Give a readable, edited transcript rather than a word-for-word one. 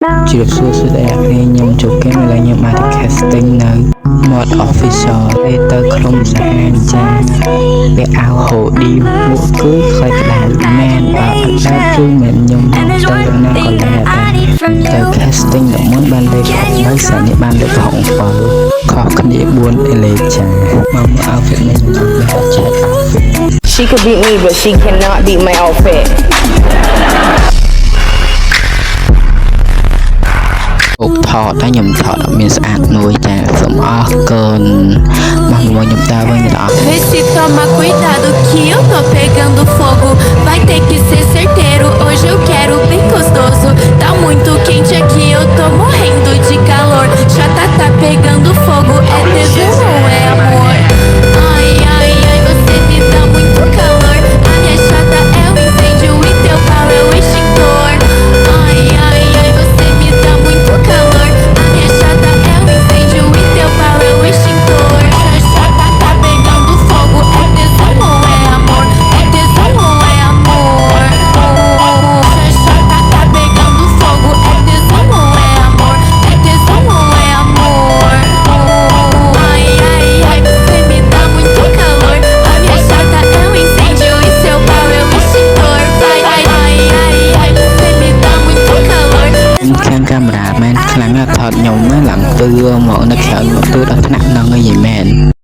ជ្រាបសួរស្ដីអ្នកនាងខ្ញុំជូកេមឥឡូវខ្ញុំបាន casting នៅ mod official ពេលទៅក្រុមសហការចាពាក់អាវ hoodie មួកគឺខ្លីក្តៅមែនបើអត់ដែរគឺមិនខ្ញុំទៅណាក៏លែទៅ casting ដល់មុនបានលេខ6សានេះបានលេខ7ខុសគ្នា4អេលេចាមក outfit នេះខ្ញុំបេះចាត់ outfit She could beat me, but she cannot beat my outfit. ឧបថតតែខ្ញុំថតអត់មានស្អាតមួយចាសូមអរគុណមកខ្ញុំដើរវិញដល់ Vê se toma cuidado que eu tô pegando fogo. Vai ter que ser certeiro. Hoje eu quero bem gostoso. Tá muito quente aqui.